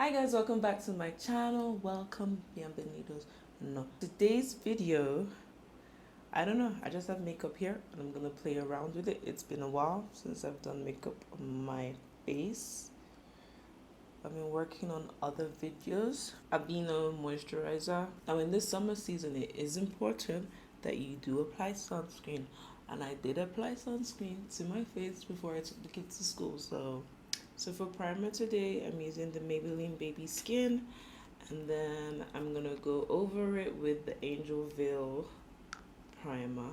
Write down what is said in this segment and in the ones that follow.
Hi guys, welcome back to my channel. Welcome, bienvenidos. No, today's video, I don't know, I just have makeup here and I'm gonna play around with it. It's been a while since I've done makeup on my face. I've been working on other videos. Aveeno moisturizer. Now in this summer season, it is important that you do apply sunscreen, and I did apply sunscreen to my face before I took the kids to school. So for primer today, I'm using the Maybelline Baby Skin, and then I'm gonna go over it with the Angel Veil primer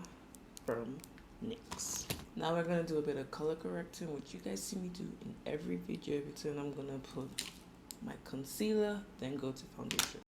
from NYX. Now we're gonna do a bit of color correcting, which you guys see me do in every video. Between I'm gonna put my concealer, then go to foundation.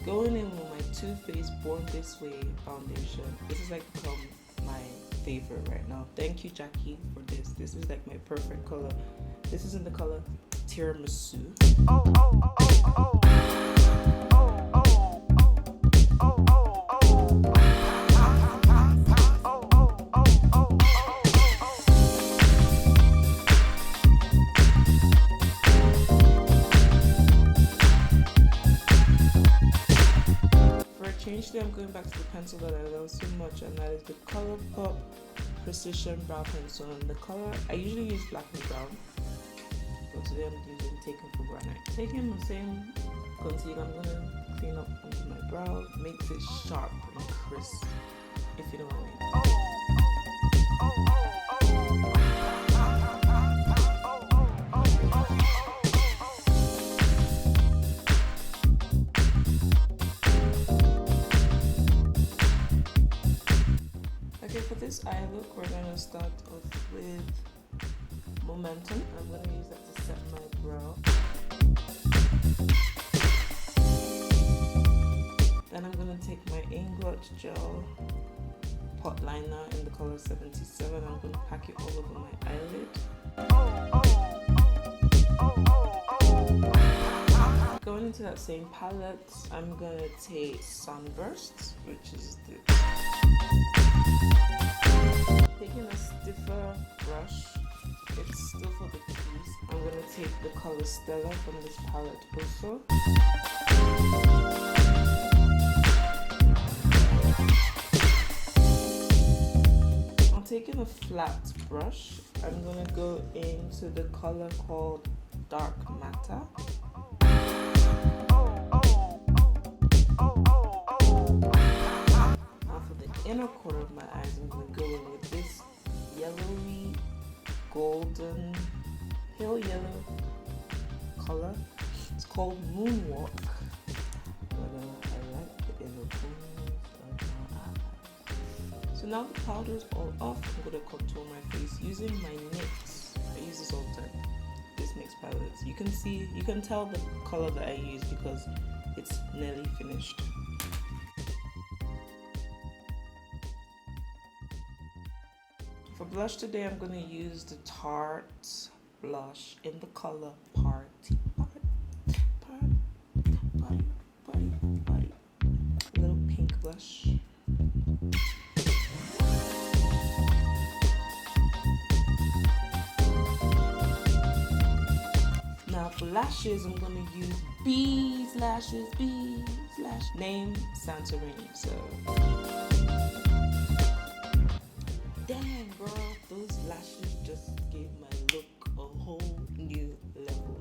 Going in with my Too Faced Born This Way foundation. This is like become my favorite right now. Thank you, Jackie, for this. This is like my perfect color. This is in the color Tiramisu. Today I'm going back to the pencil that I love so much, and that is the ColourPop Precision Brow Pencil. And the color, I usually use black and brown, but today I'm using Taken for Granite. Taking the same concealer, I'm going to clean up under my brow, makes it sharp and crisp, if you know what I mean. For this eye look, we're going to start off with Momentum. I'm going to use that to set my brow. Then I'm going to take my Inglot Gel pot liner in the color 77. I'm going to pack it all over my eyelid. Going into that same palette, I'm going to take Sunburst, which is this. Taking a stiffer brush, it's still for the crease. I'm going to take the color Stella from this palette also. I'm taking a flat brush. I'm going to go into the color called Dark Matter. Inner corner of my eyes, I'm going to go in with this yellowy, golden, pale yellow color. It's called Moonwalk. But I like the inner corners of my eyes. So now the powder is all off, I'm going to contour my face using my NYX. I use this all the time. This NYX palette. You can tell the color that I use because it's nearly finished. For blush today, I'm going to use the Tarte blush in the color Party. A little pink blush. Now for lashes, I'm going to use Bees Lashes. Name Santorini. So. Damn, bro, those lashes just gave my look a whole new level,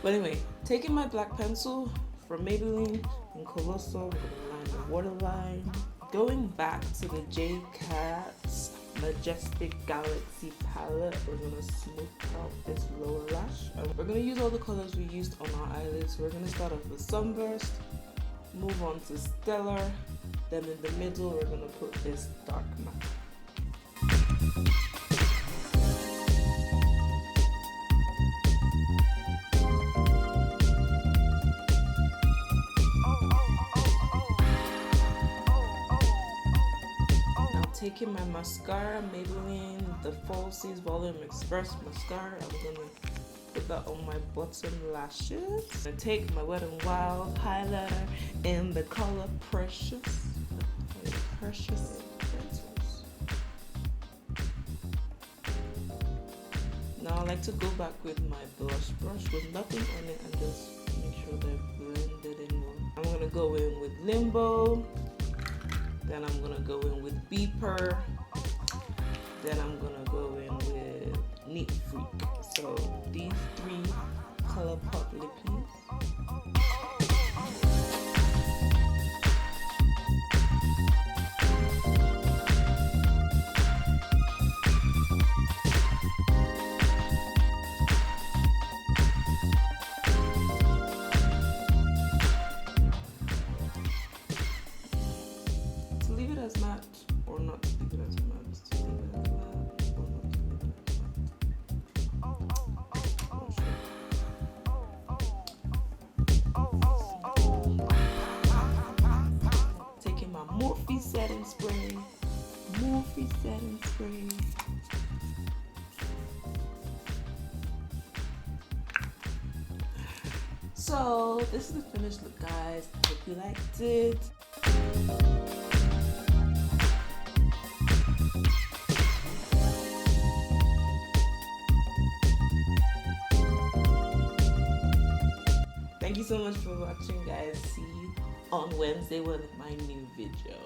But anyway, taking my black pencil from Maybelline and Colosso, I'm gonna line the waterline. Going back to the J-Cat's Majestic Galaxy palette, we're gonna smoke out this lower lash. We're gonna use all the colors we used on our eyelids. So we're gonna start off with Sunburst, move on to Stellar, then in the middle we're going to put this Dark Matte. taking my mascara, Maybelline the Falsies Volume Express mascara. I'm gonna put that on my bottom lashes. I take my Wet n Wild highlighter in the color Precious. Precious. Now I like to go back with my blush brush with nothing on it and just make sure they're blended in more. I'm gonna go in with Limbo, then I'm gonna go in with Beeper, then I'm gonna go in with Neat Freak. So these three color pop lippies. Matte or not to leave it as matte, to leave it as matte or not to leave it as matte. Taking my Morphe setting spray. So this is the finished look, guys. I hope you liked it. Thank you so much for watching, guys. See you on Wednesday with my new video.